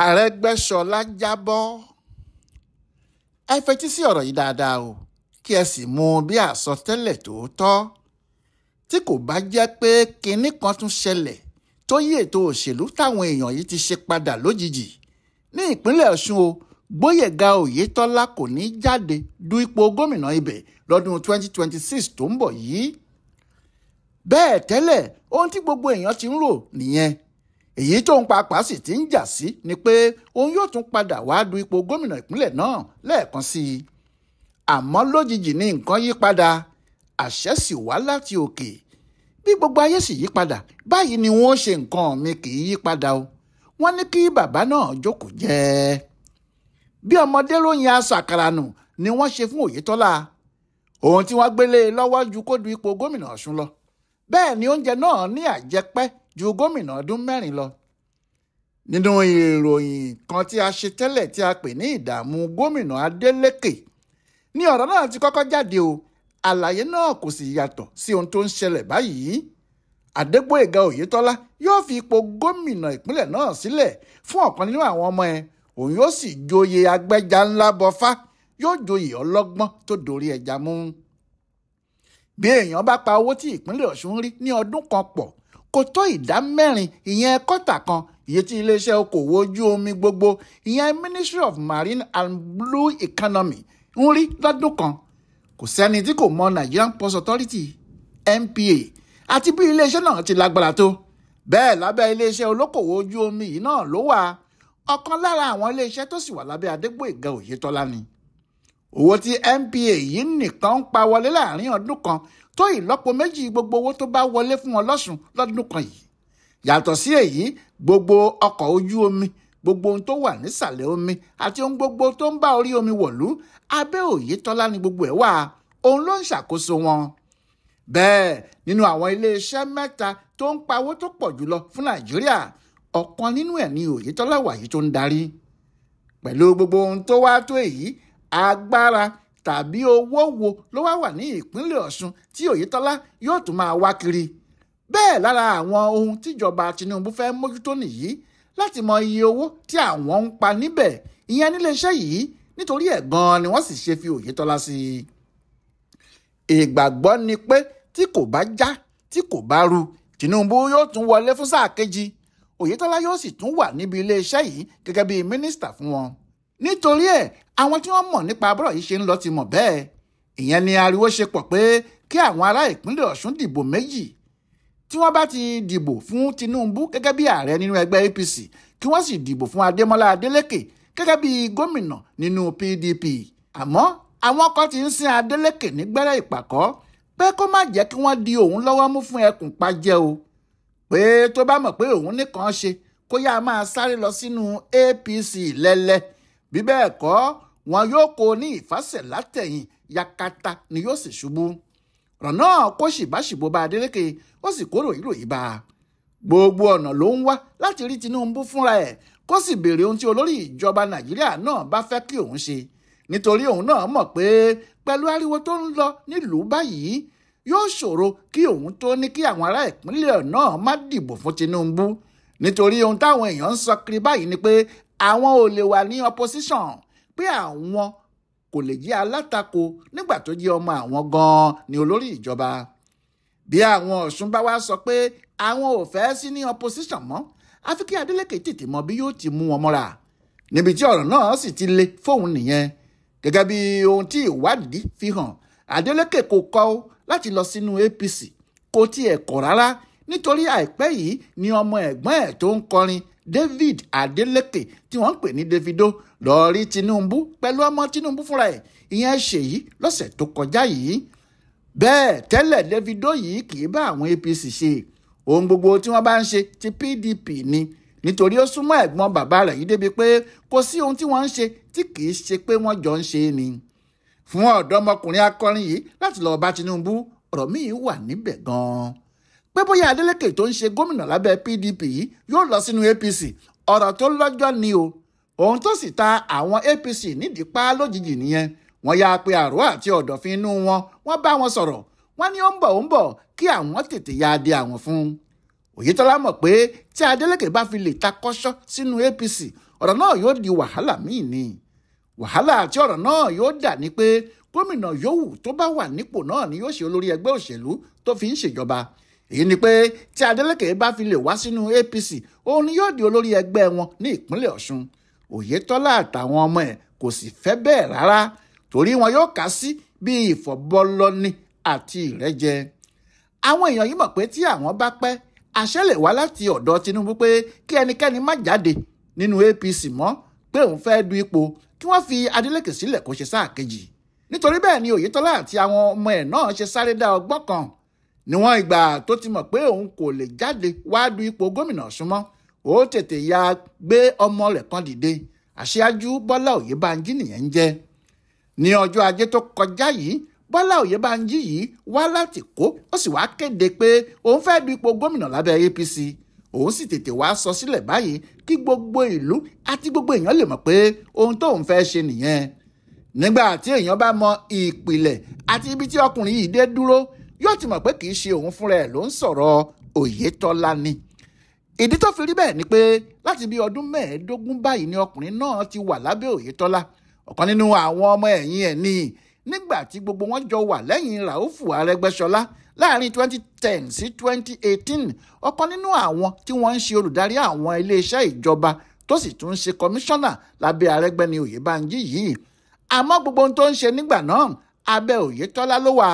Arẹ́gbẹ́ṣọlá jábọ́. Ẹ fetí sí ọ̀rọ̀ yìí dáadáa o, kí ẹ sì mú un bí àsọtẹ́lẹ̀ tòótọ́. Tí kò bá jẹ́ pé kinní kan tún ṣẹlẹ̀ tó yí ètò òṣèlú táwọn èèyàn yìí ti ṣe padà lójijì ní ìpínlẹ̀ Ọ̀ṣun o, Gbóyèga Oyètọ́lá kò ní jáde du ipò gómìnà ibẹ̀ lọ́dún 2026 tó ń bọ̀ yìí. Bẹ́ẹ̀ tẹ́lẹ̀ ohun tí gbogbo èèyàn ti ń rò nìyẹn. Èyí tóun pàápàá sì ti ń jà sí ni pé òun yóò tún padà wá du ipò gómìnà ìpínlẹ̀ náà lẹ́ẹ̀kan sí i. Àmọ́ lójijì ni nǹkan yí padà, àṣẹ sì wá láti òkè. Bí gbogbo ayé sì yí padà, báyìí ni wọ́n ṣe nǹkan mi kì í yí padà o. Wọ́n ní kí bàbá náà jókòó jẹ́. Bí ọmọdé ròyìn aṣọ àkàrà nù ni wọ́n ṣe fún Oyètọ́lá. Ohun tí wọ́n gbélé lọ́wọ́ ju kó du ipò gómìnà Ọ̀ṣun lọ. Bẹ́ẹ̀ ni oúnjẹ náà ní àjẹpẹ́ ju gómìnà ọdún 4 lọ. Nínú ìròyìn kan tí a ṣe tẹ́lẹ̀ tí a pè ní ìdààmú gómìnà Adeleke ní ọ̀rọ̀ náà ti kọ́kọ́ jáde o. Àlàyé náà kò sì yàtọ̀ sí ohun tó ń ṣẹlẹ̀ báyìí. Adégbóyèga Oyètọ́lá yóò fi ipò gómìnà ìpínlẹ̀ náà sílẹ̀ fún ọ̀kan nínú àwọn ọmọ ẹ̀. Òun yóò sì joyè agbẹ́jà ńlá bọfá, yóò joyè ọlọ́gbọ́n tó dorí ẹja mú. Bí èèyàn bá pa owó tí ìpínlẹ̀ Ọ̀ṣun rí ní ọdún kan pọ̀, kò tó ìdá 4 ìyẹn kọ́tà kan iye tí iléeṣẹ́ okòwò ojú omi gbogbo ìyẹn Ministry of Marine and Blue Economy ń rí lọ́dún kan. Kò sẹ́ni tí kò mọ Nigerian Port Authority NPA àti bí iléeṣẹ́ náà ti lágbára tó. Bẹ́ẹ̀ lábẹ́ iléeṣẹ́ olókòwò ojú omi yìí náà ló wà. Ọ̀kan lára àwọn iléeṣẹ́ tó sì wà lábẹ́ Adégbóyèga Oyètọ́lá ni. Owó tí NPA yìí nìkan ń pa wọlé láàrin ọdún kan tó ìlọ́po 2 gbogbo owó tó bá wọlé fún wọn lọ́sùn lọ́dún kan yìí. Yàtọ̀ sí èyí, gbogbo ọkọ̀ ojú omi, gbogbo ohun tó wà nísàlẹ̀ omi àti ohun gbogbo tó ń bá orí omi wọ̀lú, abẹ́ Oyètọ́lá ni gbogbo ẹ̀ wà. Òun ló ń ṣàkóso wọn. Bẹ́ẹ̀ nínú àwọn iléeṣẹ́ 3 tó ń pawó tó pọ̀ jùlọ fún Nàìjíríà, ọ̀kan nínú ẹ̀ ni Oyètọ́lá wà yìí tó ń darí. Pẹ̀lú gbogbo ohun tó wá tó èyí, agbára tàbí owó wo ló wà ní ìpínlẹ̀ Ọ̀ṣun tí Oyètọ́lá yóò tún máa wá kiri. Bẹ́ẹ̀ lára àwọn ohun tíjọba Tinubu fẹ́ mójútó nìyí, láti mọ iye owó tí àwọn ń pa níbẹ̀ ìyẹn níléeṣẹ́ yìí, nítorí ẹ̀ gan-an ni wọ́n sì ṣe fi Oyètọ́lá sí i. Ìgbàgbọ́ ni pé tí kò bá já, tí kò bá ru, Tinubu yóò tún wọlé fún sáà kejì. Oyètọ́lá yóò sì tún wà níbi iléeṣẹ́ yìí gẹ́gẹ́ bí mínísítà fún wọn. Nítorí ẹ̀ àwọn tí wọ́n mọ̀ nípa abọ́rọ̀ yìí ṣe ń lọ ti mọ̀ bẹ́ẹ̀. Ìyẹn ni ariwo ṣe pọ̀ pé kí àwọn ará ìpínlẹ̀ Ọ̀ṣun dìbò méjì. Tí wọ́n bá ti dìbò fún Tinubu gẹ́gẹ́ bí ààrẹ nínú ẹgbẹ́ APC, kí wọ́n sì dìbò fún Adémọ́lá Adélékè gẹ́gẹ́ bí gómìnà nínú PDP. Àmọ́ àwọn kan ti ń sin Adélékè ní gbẹ́rẹ́ ìpàkọ́ pé kó má jẹ́ kí wọ́n di òun lọ́wọ́ mú fún ẹkùn pajẹ́ o. Pé tó bá mọ̀ pé òun nìkan ṣe kó yá máa sáré lọ sínú APC lẹ́lẹ́. Bí bẹ́ẹ̀ kọ́, wọn yóò kó ní ìfàsẹ̀ látẹ̀yìn yakata ni yóò sì ṣubú. Ọ̀rọ̀ náà kó ṣìbáṣìbò bá Adélékè, ó sì kó ròyìnròyìn bá a. Gbogbo ọ̀nà ló ń wá láti rí Tinubu fúnra ẹ̀ kó sì béèrè ohun tí olórí ìjọba Nàìjíríà náà bá fẹ́ kí òun ṣe. Nítorí òun náà mọ̀ pé pẹ̀lú ariwo tó ń lọ nílùú báyìí, yóò ṣòro kí òun tó ní kí àwọn ará ìpínlẹ̀ náà má dìbò fún Tinubu. Nítorí ohun táwọn èèyàn ń sọ kiri báyìí ni pé àwọn ò lè wà ní opposition, pé àwọn kò lè jẹ́ alátakò nígbà tó jẹ́ ọmọ àwọn gan-an ni olórí ìjọba. Bí àwọn Ọ̀ṣun bá wá sọ pé àwọn ò fẹ́ sí ní opposition mọ́, àfi kí Adélékè tètè mọ bí yóò ti mú wọn mọ́ra. Níbi tí ọ̀rọ̀ náà sì ti le fóun nìyẹn. Gẹ́gẹ́ bí ohun tí ìwádìí fi hàn, Adélékè kò kọ̀ láti lọ sínú APC, kò tiẹ̀ kọ̀ rárá. Nítorí àìpẹ́ yìí ni ọmọ ẹ̀gbọ́n ẹ̀ tó ń kọrin David Adeleke tí wọ́n ń pè ní Davido lọ rí Tinubu pẹ̀lú ọmọ Tinubu fúnra ẹ̀, ìyẹn Ṣèyí lọ́sẹ̀ tó kọjá yìí. Bẹ́ẹ̀ tẹ́lẹ̀ Davido yìí kì í bá àwọn APC ṣe. Ohun gbogbo tí wọ́n bá ń ṣe ti PDP ni. Nítorí ó súnmọ́ ẹ̀gbọ́n bàbá rẹ̀ yìí débi pé kò sí ohun tí wọ́n ń ṣe tí kì í ṣe pé wọ́n jọ ń ṣe ni. Fún ọ̀dọ́mọkùnrin akọrin yìí láti lọ bá Tinubu, ọ̀rọ̀ míì wà níbẹ̀ gan-an. Pé bóyá Adélékè tó ń ṣe gómìnà lábẹ́ PDP yìí yóò lọ sínú APC, ọ̀rọ̀ tó lọ́jọ́ ni o. Ohun tó sì ta àwọn APC nídìí pa lójijì nìyẹn. Wọ́n ya pé àrò àti ọ̀dọ̀fin inú wọn, wọ́n bá wọn sọ̀rọ̀. Wọ́n ní ó ń bọ̀ kí àwọn tètè ya adé àwọn fún. Oyètọ́lá mọ̀ pé tí Adélékè bá fi lè takọ́ṣọ́ sínú APC, ọ̀rọ̀ náà yóò di wàhálà míì ni. Wàhálà tí ọ̀rọ̀ náà yóò dà ní pé gómìnà yòówù tó bá wà nípò náà ni yóò ṣe olórí ẹgbẹ́ òṣèlú tó fi ń ṣèjọba. Èyí ni pé tí Adeleke bá fi lè wá sínú APC, òun ni yóò di olórí ẹgbẹ́ wọn ní ìpínlẹ̀ Ọ̀ṣun. Oyètọ́lá àtàwọn ọmọ ẹ̀ kò sì fẹ́ bẹ́ẹ̀ rárá, torí wọn yóò kà sí bí ìfọ̀bọlọ́ni àti ìrẹ́jẹ. Àwọn èèyàn yìí mọ̀ pé tí àwọn bá pẹ́, àṣẹ lè wá láti ọ̀dọ̀ Tinubu pé kí ẹnikẹ́ni má jáde nínú APC mọ́, pé òun fẹ́ du ipò kí wọ́n fi Adeleke sílẹ̀ kó ṣe sáà kejì. Nítorí bẹ́ẹ̀ ni Oyètọ́lá àti àwọn ọmọ ẹ̀ náà ṣe sáré dá ọgbọ́n kan. Níwọ̀n ìgbà tó ti mọ̀ pé òun kò lè jáde wá du ipò gómìnà Ọ̀ṣun mọ́, ó tètè ya gbé ọmọ rẹ̀ kan dìde. Aṣíwájú Bọ́lá Oyèbánjí nìyẹn ń jẹ́. Ní ọjọ́ Ajé tó kọjá yìí, Bọ́lá Oyèbánjí yìí wá láti Èkó, ó sì wá kéde pé òun fẹ́ du ipò gómìnà lábẹ́ APC. Òun sì tètè wá sọ sílẹ̀ báyìí kí gbogbo ìlú àti gbogbo èèyàn lè mọ̀ pé ohun tóun fẹ́ ṣe nìyẹn. Nígbà tí èèyàn bá mọ ìpìlẹ̀ àti ibi tí ọkùnrin yìí dé dúró, yóò ti mọ̀ pé kì í ṣe òun fúnra ẹ̀ ló ń sọ̀rọ̀ Oyètọ́lá ni. Ìdí tó fi rí bẹ́ẹ̀ ni pé láti bí ọdún 15 báyìí ni ọkùnrin náà ti wà lábẹ́ Oyètọ́lá. Ọ̀kan nínú àwọn ọmọ ẹ̀yìn ẹ̀ ni. Nígbà tí gbogbo wọn jọ wà lẹ́yìn Ràúfù Arẹ́gbẹ́ṣọlá láàrin 2010 sí 2018, ọ̀kan nínú àwọn tí wọ́n ń ṣe olùdarí àwọn iléeṣẹ́ ìjọba tó sì tún ń ṣe kọmíṣánná lábẹ́ Arẹ́gbẹ́ ni Oyèbánjí yìí. Àmọ́ gbogbo ohun tó ń ṣe nígbà náà abẹ́ Oyètọ́lá ló wà.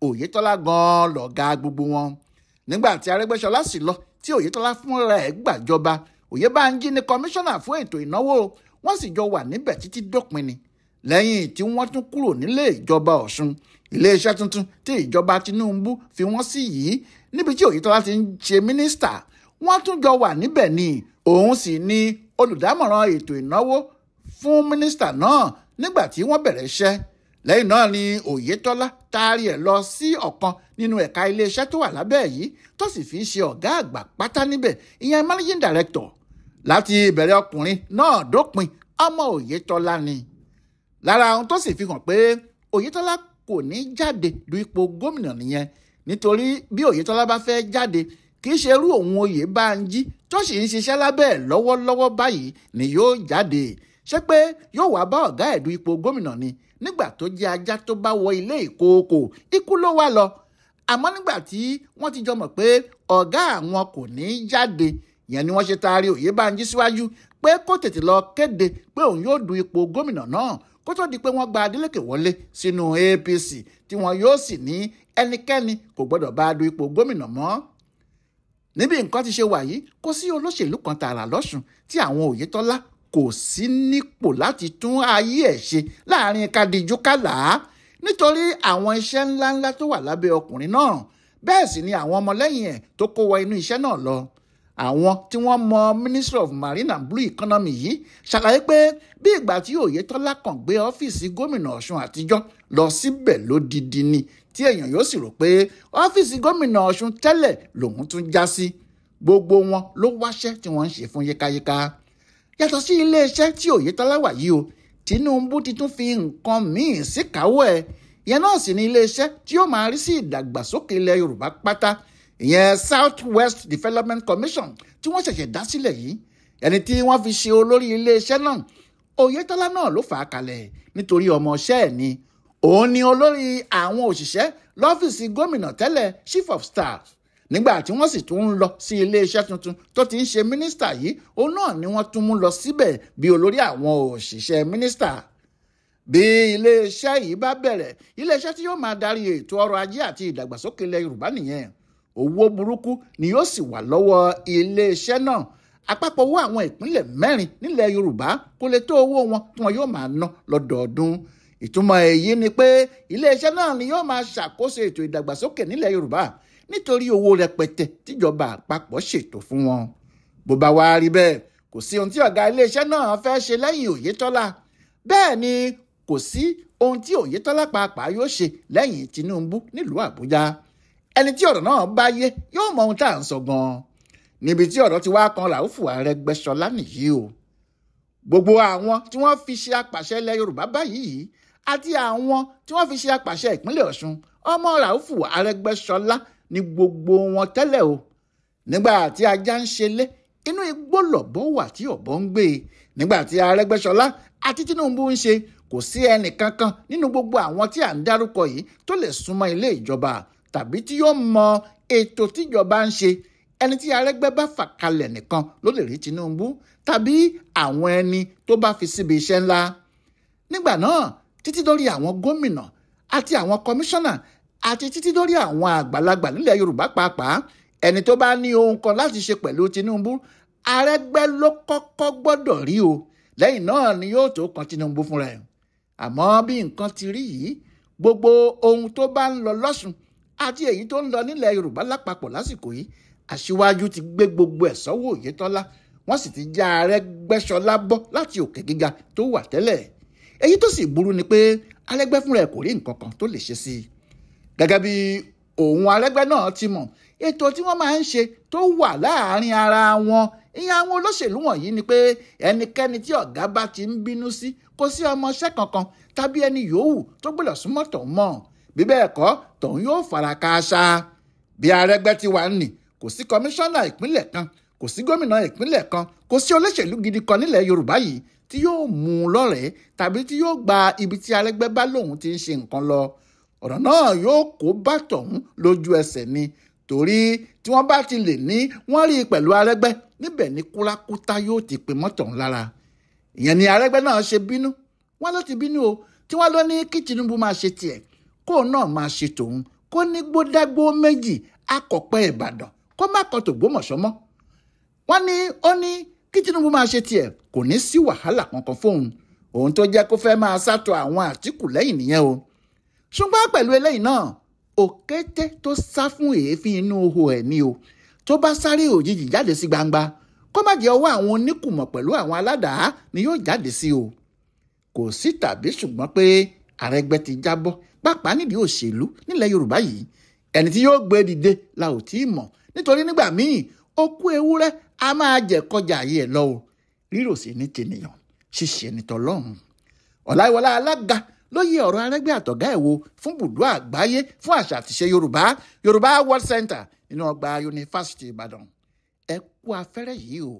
Oyètọ́lá gan-an lọ̀gá gbogbo wọn. Nígbà tí Arẹ́gbẹ́ṣọlá sì lọ tí Oyètọ́lá fúnra ẹ̀ gbàjọba, Oyèbánjí ni kọmíṣánná fún ètò ìnáwó. Wọ́n sì jọ wà níbẹ̀ títí dópin ni. Lẹ́yìn tí wọ́n tún kúrò nílé ìjọba Ọ̀ṣun, iléeṣẹ́ tuntun tí ìjọba Tinubu fi wọ́n sí yìí, níbi tí Oyètọ́lá ti ń ṣe mínísítà, wọ́n tún jọ wà níbẹ̀ ni. Òun sì ni olùdámọ̀ràn ètò ìnáwó fún mínísítà náà nígbà tí wọ́n bẹ̀rẹ̀ iṣẹ́. Lẹ́yìn náà ni Oyètọ́lá taari ẹ̀ lọ sí ọ̀kan nínú ẹ̀ka iléeṣẹ́ tó wà lábẹ́ yìí tó sì fi ṣe ọ̀gá àgbà pátá níbẹ̀, ìyẹn managing director. Láti ìbẹ̀rẹ̀ ọkùnrin náà dópin, ọmọ Oyètọ́lá ni. Lára ohun tó sì fi hàn pé Oyètọ́lá kò ní jáde du ipò gómìnà nìyẹn, nítorí bí Oyètọ́lá bá fẹ́ jáde, kì í ṣe irú òun Oyèbánjí tó sì ń ṣiṣẹ́ lábẹ́ ẹ̀ lọ́wọ́lọ́wọ́ báyìí ni yóò jáde. Ṣé pé yóò wá bá ọ̀gá ẹ̀ du ipò gómìnà ni? Nígbà tó jẹ́ ajá tó bá wọ ilé ìkookò, ikú ló wá lọ. Àmọ́ nígbà tí wọ́n ti jọ mọ̀ pé ọ̀gá àwọn kò ní jáde, ìyẹn ni wọ́n ṣe taari Oyèbánjí síwájú pé kó tètè lọ kéde pé òun yóò du ipò gómìnà náà kó tó di pé wọ́n gba Adeleke wọlé sínú APC, tí wọn yóò sì ní ẹnikẹ́ni kò gbọ́dọ̀ bá du ipò gómìnà mọ́. Níbi nǹkan ti ṣe wà yìí, kò sí olóṣèlú kan tààrà lọ́ṣùn tí àwọn Oyètọ́lá kò sí nípò láti tún ayé ẹ̀ ṣe láàrin kadiju kálá, nítorí àwọn iṣẹ́ ńláńlá tó wà lábẹ́ ọkùnrin náà. Bẹ́ẹ̀ sì ni àwọn ọmọlẹ́yìn ẹ̀ tó kó wọ inú iṣẹ́ náà lọ. Àwọn tí wọ́n mọ Ministry of Marine and Blue Economy yìí ṣàlàyé pé bí ìgbà tí Oyètọ́lá kàn gbé ọ́fíìsì gómìnà Ọ̀ṣun àtijọ́ lọ síbẹ̀ lódidi ni, tí èèyàn yóò sì rò pé ọ́fíìsì gómìnà Ọ̀ṣun tẹ́lẹ̀ lòun tún já sí. Gbogbo wọn ló wáṣẹ́ tí wọ́n ń ṣe fún yékáyéká. Yàtọ̀ sí iléeṣẹ́ tí Oyètọ́lá wà yìí o, Tinubu ti tún fi nǹkan míì síkàáwọ́ ẹ̀. Ìyẹn náà sì ni iléeṣẹ́ tí ó máa rí sí ìdàgbàsókè ilẹ̀ Yorùbá pátá, ìyẹn South West Development Commission tí wọ́n ṣẹ̀ṣẹ̀ dá sílẹ̀ yìí. Ẹni tí wọ́n fi ṣe olórí iléeṣẹ́ náà, Oyètọ́lá náà ló fà á kalẹ̀ nítorí ọmọọṣẹ́ ẹ̀ ni. Òun ni olórí àwọn òṣìṣẹ́ lọ́fíìsì gómìnà tẹ́lẹ̀, Chief of Staff. Nígbà tí wọ́n sì tún ń lọ sí iléeṣẹ́ tuntun tó ti ń ṣe mínísítà yìí, òun náà ni wọ́n tún mú lọ síbẹ̀ bí olórí àwọn òṣìṣẹ́ mínísítà. Bí iléeṣẹ́ yìí bá bẹ̀rẹ̀, iléeṣẹ́ tí yóò máa darí ètò ọrọ̀ ajé àti ìdàgbàsókè ilẹ̀ Yorùbá nìyẹn. Owó burúkú ni yóò sì wà lọ́wọ́ iléeṣẹ́ náà. Àpapọ̀ owó àwọn ìpínlẹ̀ 4 nílẹ̀ Yorùbá kò lè tó owó wọn tí wọn yóò máa ná lọ́dọọdún. Ìtumọ̀ èyí ni pé iléeṣẹ́ náà ni yóò máa ṣàkóso ètò ìdàgbàsókè nílẹ̀ Yorùbá nítorí owó rẹpẹtẹ tíjọba àpapọ̀ ṣètò fún wọn. Bó bá wá rí bẹ́ẹ̀, kò sí ohun tí ọ̀gá iléeṣẹ́ náà fẹ́ ṣe lẹ́yìn Oyètọ́lá. Bẹ́ẹ̀ ni kò sí ohun tí Oyètọ́lá pàápàá yóò ṣe lẹ́yìn Tinubu nílùú Àbújá. Ẹni tí ọ̀rọ̀ náà bá yé yóò mọ ohun tá à ń sọ gan-an. Níbi tí ọ̀rọ̀ ti wá kan Ràúfù Arẹ́gbẹ́ṣọlá nìyí o. Gbogbo àwọn tí wọ́n fi ṣe apàṣẹ ilẹ̀ Yorùbá báyìí àti àwọn tí wọ́n fi ṣe apàṣẹ ìpínlẹ̀ Ọ̀ṣun, ọmọ Ràúfù Arẹ́gbẹ́ṣọlá ni gbogbo wọn tẹ́lẹ̀ o. Nígbà tí ajá ń ṣelé, inú igbó lọ̀bọ wà tí ọ̀bọ ń gbé. nígbà tí Arẹ́gbẹ́ṣọlá àti Tinubu ń ṣe kò sí ẹnì kankan nínú gbogbo àwọn tí à ń dárúkọ yìí tó lè súnmọ́ ilé ìjọba tàbí tí yóò mọ ètò tíjọba ń ṣe. Ẹni tí Arẹ́gbẹ́ bá fà kalẹ̀ nìkan ló lè rí Tinubu tàbí àwọn ẹni tó bá fi síbi iṣẹ́ ńlá. Nígbà náà títí dórí àwọn gómìnà àti àwọn kọmíṣánná àti títí dórí àwọn àgbàlagbà nílẹ̀ Yorùbá pàápàá, ẹni tó bá ní ohun kan láti ṣe pẹ̀lú Tinubu, Arẹ́gbẹ́ ló kọ́kọ́ gbọ́dọ̀ rí o. Lẹ́yìn náà ni yóò tó kan Tinubu fúnra ẹ̀. Àmọ́ bí nǹkan ti rí yìí, gbogbo ohun tó bá ń lọ lọ́sùn àti èyí tó ń lọ nílẹ̀ Yorùbá lápapọ̀ lásìkò yìí, Aṣíwájú ti gbé gbogbo ẹ̀ sọ́wọ́ Oyètọ́lá, wọ́n sì ti já Arẹ́gbẹ́ṣọlá bọ́ láti òkè gíga tó wà tẹ́lẹ̀. Èyí tó sì burú ni pé Arẹ́gbẹ́ fúnra ẹ̀ kò rí nǹkan kan tó lè ṣe sí i. Gẹ́gẹ́ bí òun Arẹ́gbẹ́ náà ti mọ̀, ètò tí wọ́n máa ń ṣe tó wà láàárín ara wọn, ìyẹn àwọn olóṣèlú wọ̀nyí ni pé ẹnikẹ́ni tí ọ̀gá bá ti ń bínú sí kò sí ọmọọṣẹ́ kankan tàbí ẹni yòówù tó gbọ́dọ̀ súnmọ́ tọ̀hún mọ́. Bí bẹ́ẹ̀ kọ́ tọ̀hún yóò fara kááṣá. Bí Arẹ́gbẹ́ ti wà nì, kò sí kọmíṣánná ìpínlẹ̀ kan, kò sí gómìnà ìpínlẹ̀ kan, kò sí olóṣèlú gidi kan nílẹ̀ Yorùbá yìí tí yóò mú un lọ́rẹ̀ẹ́ tàbí tí yóò gba ibi tí Arẹ́gbẹ́ bá lòun ti ń ṣe nǹkan lọ. Ọ̀rọ̀ náà yóò kó bá tọ̀hún lójú ẹsẹ̀ ni, torí tí wọ́n bá ti lè ní wọ́n rí i pẹ̀lú Arẹ́gbẹ́, níbẹ̀ ni kúrákútá yóò ti pe mọ́ tọ̀hún lára. Ìyẹn ni Arẹ́gbẹ́ náà ṣe bínú. Wọ́n ló ti bínú o, tí wọ́n lọ ní kí Tinubu máa ṣe tiẹ̀, kó náà máa ṣe tòun, kó ní gbódágbó méjì akọ̀pẹ́ Ìbàdàn, kó má kọ́ t'Ògbómọ̀ṣọ́ mọ́. Wọ́n ní ó ní kí Tinubu máa ṣe tiẹ̀, kò ní sí wàhálà kankan fóun. Òun tó jẹ́ kó fẹ́ máa sátọ̀ àwọn Àtíkù lẹ́yìn nìyẹn o. Ṣùgbọ́n pẹ̀lú eléyìí náà, òkété tó sá fún èéfín inú ihò ẹ̀ ni o. Tó bá sáré òjijì jáde sí gbangba, kó má jẹ́ ọwọ́ àwọn oníkùmọ̀ pẹ̀lú àwọn aládàá ni yóò jáde sí o. Kò sí tàbí ṣùgbọ́n pé Arẹ́gbẹ́ ti jábọ́ pàápàá nídìí òṣèlú nílẹ̀ Yorùbá yìí. Ẹni tí yóò gbé dìde la ò tí ì mọ̀, nítorí nígbà míì okú ewúrẹ́ a máa jẹ kọjá ayé ẹ̀ lọ o. Rírò sí ní tènìyàn, ṣíṣe ní tọlọ́run. Ọláyíwọlá Alága ló yẹ ọ̀rọ̀ Arẹ́gbẹ́ àtọ̀gá ẹ̀ wò fún ibùdó àgbáyé fún àṣà àtìṣe Yorùbá World Center nínú ọgbà Yunifásitì Ìbàdàn. Ẹ kú afẹ́rẹ́ yìí o.